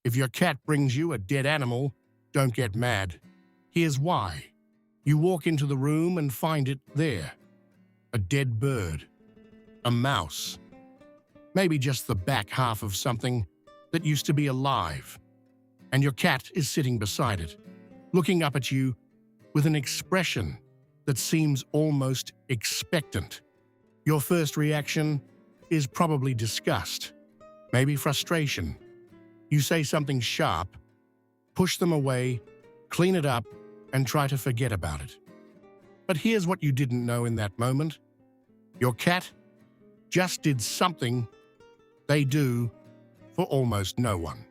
If your cat brings you a dead animal, don't get mad. Here's why. You walk into the room and find it there. A dead bird. A mouse. Maybe just the back half of something that used to be alive. And your cat is sitting beside it, looking up at you with an expression that seems almost expectant. Your first reaction is probably disgust, maybe frustration. You say something sharp, push them away, clean it up, and try to forget about it. But here's what you didn't know in that moment. Your cat just did something they do for almost no one.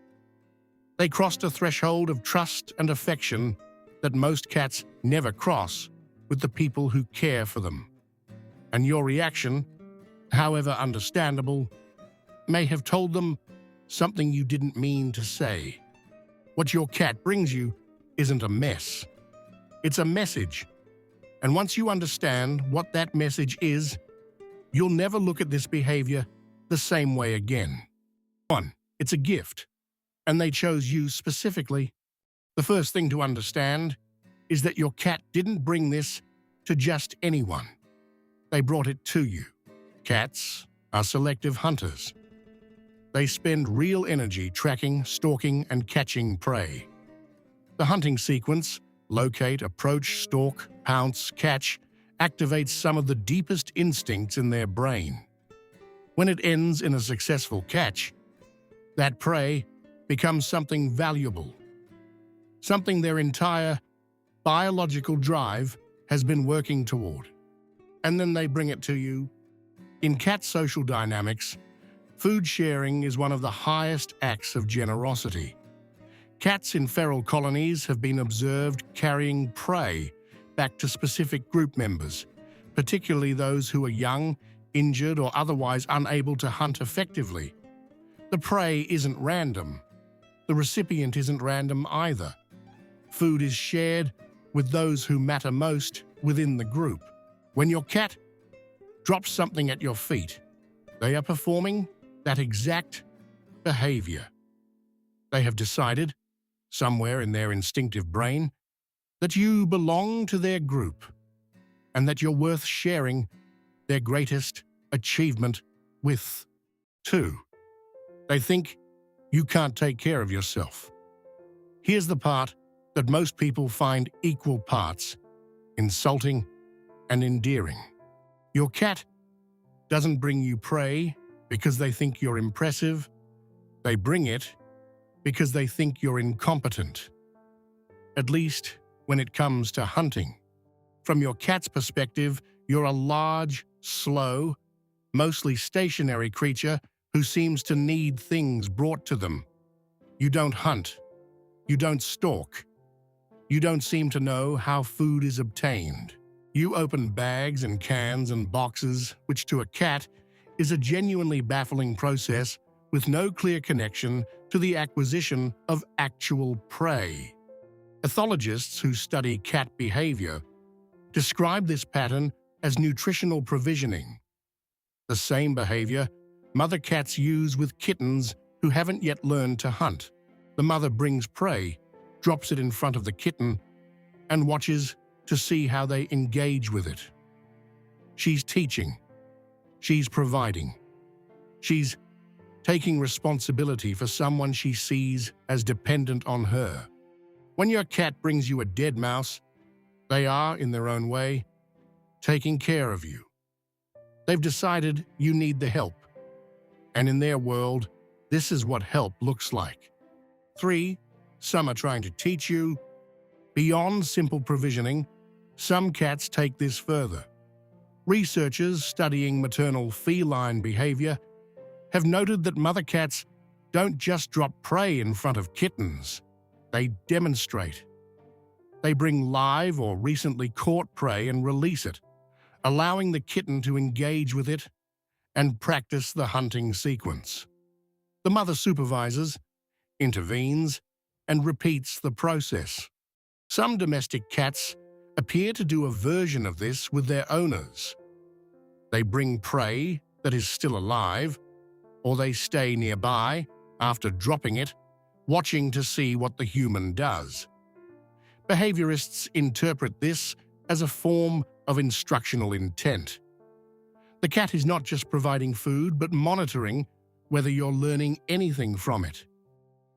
They crossed a threshold of trust and affection that most cats never cross with the people who care for them. And your reaction, however understandable, may have told them something you didn't mean to say. What your cat brings you isn't a mess. It's a message. And once you understand what that message is, you'll never look at this behavior the same way again. 1. It's a gift, and they chose you specifically. The first thing to understand is that your cat didn't bring this to just anyone. They brought it to you. Cats are selective hunters. They spend real energy tracking, stalking, and catching prey. The hunting sequence, locate, approach, stalk, pounce, catch, activates some of the deepest instincts in their brain. When it ends in a successful catch, that prey becomes something valuable, something their entire biological drive has been working toward. And then they bring it to you. In cat social dynamics, food sharing is one of the highest acts of generosity. Cats in feral colonies have been observed carrying prey back to specific group members, particularly those who are young, injured, or otherwise unable to hunt effectively. The prey isn't random. The recipient isn't random either. Food is shared with those who matter most within the group. When your cat drops something at your feet, they are performing that exact behavior. They have decided, somewhere in their instinctive brain, that you belong to their group and that you're worth sharing their greatest achievement with. 2. They think you can't take care of yourself. Here's the part that most people find equal parts insulting and endearing. Your cat doesn't bring you prey because they think you're impressive. They bring it because they think you're incompetent. At least when it comes to hunting. From your cat's perspective, you're a large, slow, mostly stationary creature who seems to need things brought to them. You don't hunt. You don't stalk. You don't seem to know how food is obtained. You open bags and cans and boxes, which to a cat is a genuinely baffling process with no clear connection to the acquisition of actual prey. Ethologists who study cat behavior describe this pattern as nutritional provisioning. The same behavior mother cats use with kittens who haven't yet learned to hunt. The mother brings prey, drops it in front of the kitten, and watches to see how they engage with it. She's teaching. She's providing. She's taking responsibility for someone she sees as dependent on her. When your cat brings you a dead mouse, they are, in their own way, taking care of you. They've decided you need the help. And in their world, this is what help looks like. 3. Some are trying to teach you. Beyond simple provisioning, some cats take this further. Researchers studying maternal feline behavior have noted that mother cats don't just drop prey in front of kittens. They demonstrate. They bring live or recently caught prey and release it, allowing the kitten to engage with it and practice the hunting sequence. The mother supervises, intervenes, and repeats the process. Some domestic cats appear to do a version of this with their owners. They bring prey that is still alive, or they stay nearby after dropping it watching to see what the human does. Behaviorists interpret this as a form of instructional intent. The cat is not just providing food, but monitoring whether you're learning anything from it.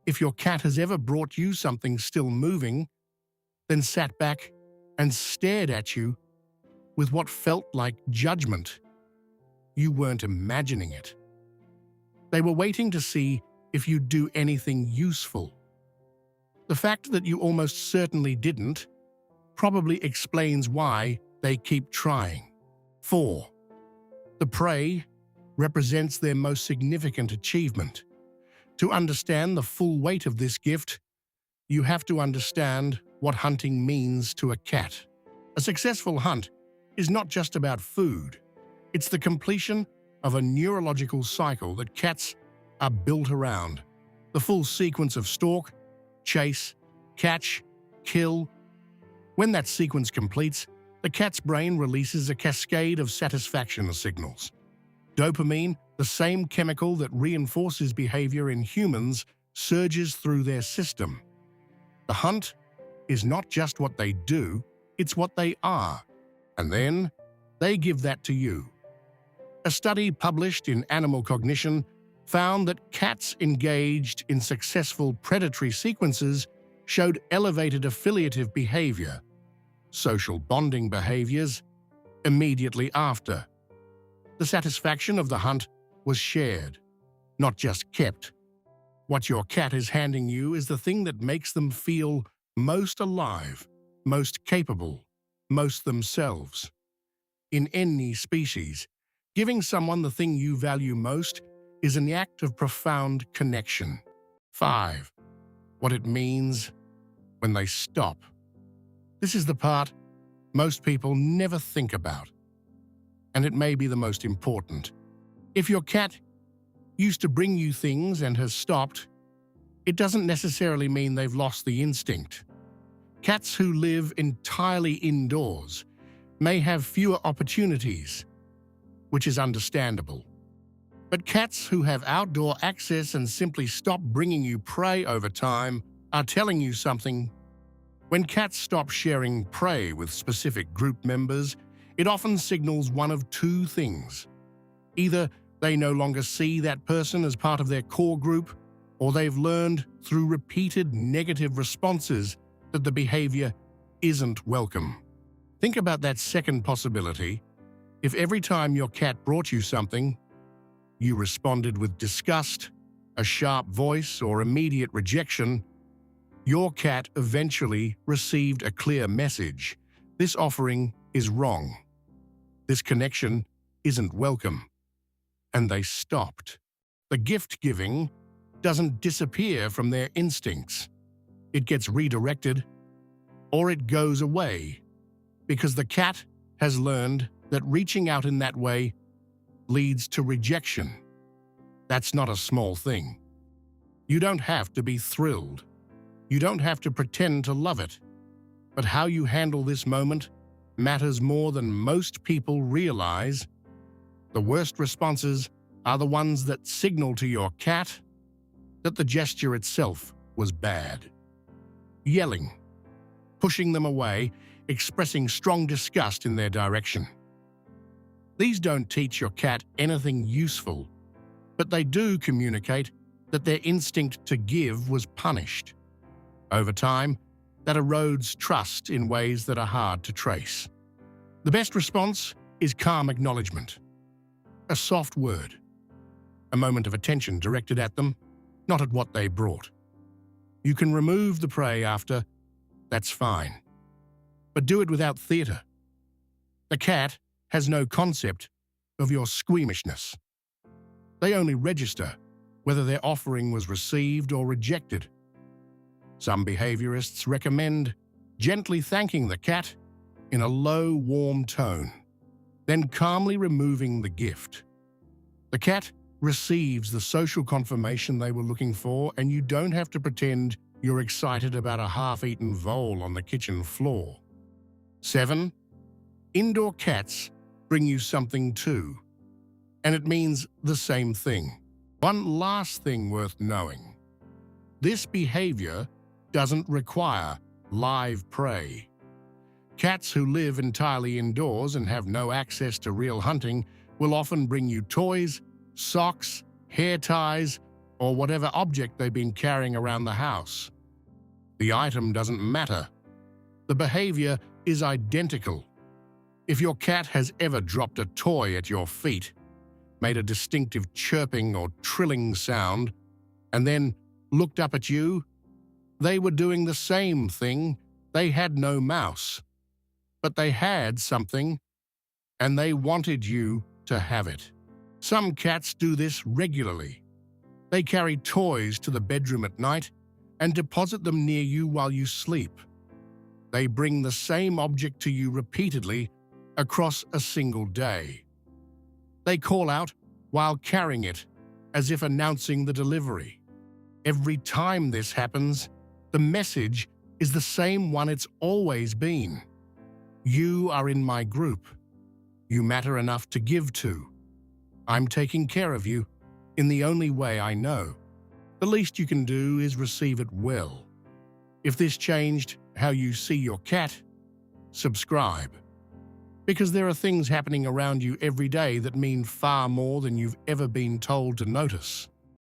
If your cat has ever brought you something still moving, then sat back and stared at you with what felt like judgment, you weren't imagining it. They were waiting to see if you'd do anything useful. The fact that you almost certainly didn't probably explains why they keep trying. 4. The prey represents their most significant achievement. To understand the full weight of this gift, you have to understand what hunting means to a cat. A successful hunt is not just about food. It's the completion of a neurological cycle that cats are built around. The full sequence of stalk, chase, catch, kill. When that sequence completes, the cat's brain releases a cascade of satisfaction signals. Dopamine, the same chemical that reinforces behavior in humans, surges through their system. The hunt is not just what they do, it's what they are. And then they give that to you. A study published in Animal Cognition found that cats engaged in successful predatory sequences showed elevated affiliative behavior, social bonding behaviors, immediately after. The satisfaction of the hunt was shared, not just kept. What your cat is handing you is the thing that makes them feel most alive, most capable, most themselves. In any species, giving someone the thing you value most is an act of profound connection. 5. What it means when they stop. This is the part most people never think about, and it may be the most important. If your cat used to bring you things and has stopped, it doesn't necessarily mean they've lost the instinct. Cats who live entirely indoors may have fewer opportunities, which is understandable. But cats who have outdoor access and simply stop bringing you prey over time are telling you something. When cats stop sharing prey with specific group members, it often signals one of two things. Either they no longer see that person as part of their core group, or they've learned through repeated negative responses that the behavior isn't welcome. Think about that second possibility. If every time your cat brought you something, you responded with disgust, a sharp voice, or immediate rejection, your cat eventually received a clear message. This offering is wrong. This connection isn't welcome. And they stopped. The gift-giving doesn't disappear from their instincts. It gets redirected, or it goes away, because the cat has learned that reaching out in that way leads to rejection. That's not a small thing. You don't have to be thrilled. You don't have to pretend to love it. But how you handle this moment matters more than most people realize. The worst responses are the ones that signal to your cat that the gesture itself was bad. Yelling, pushing them away, expressing strong disgust in their direction. These don't teach your cat anything useful, but they do communicate that their instinct to give was punished. Over time, that erodes trust in ways that are hard to trace. The best response is calm acknowledgement. A soft word. A moment of attention directed at them, not at what they brought. You can remove the prey after, that's fine. But do it without theater. The cat has no concept of your squeamishness. They only register whether their offering was received or rejected. Some behaviorists recommend gently thanking the cat in a low, warm tone, then calmly removing the gift. The cat receives the social confirmation they were looking for, and you don't have to pretend you're excited about a half-eaten vole on the kitchen floor. 7. Indoor cats bring you something too, and it means the same thing. One last thing worth knowing. This behavior doesn't require live prey. Cats who live entirely indoors and have no access to real hunting will often bring you toys, socks, hair ties, or whatever object they've been carrying around the house. The item doesn't matter. The behavior is identical. If your cat has ever dropped a toy at your feet, made a distinctive chirping or trilling sound, and then looked up at you, they were doing the same thing. They had no mouse, but they had something, and they wanted you to have it. Some cats do this regularly. They carry toys to the bedroom at night and deposit them near you while you sleep. They bring the same object to you repeatedly across a single day. They call out while carrying it, as if announcing the delivery. Every time this happens, the message is the same one it's always been. You are in my group. You matter enough to give to. I'm taking care of you in the only way I know. The least you can do is receive it well. If this changed how you see your cat, subscribe. Because there are things happening around you every day that mean far more than you've ever been told to notice.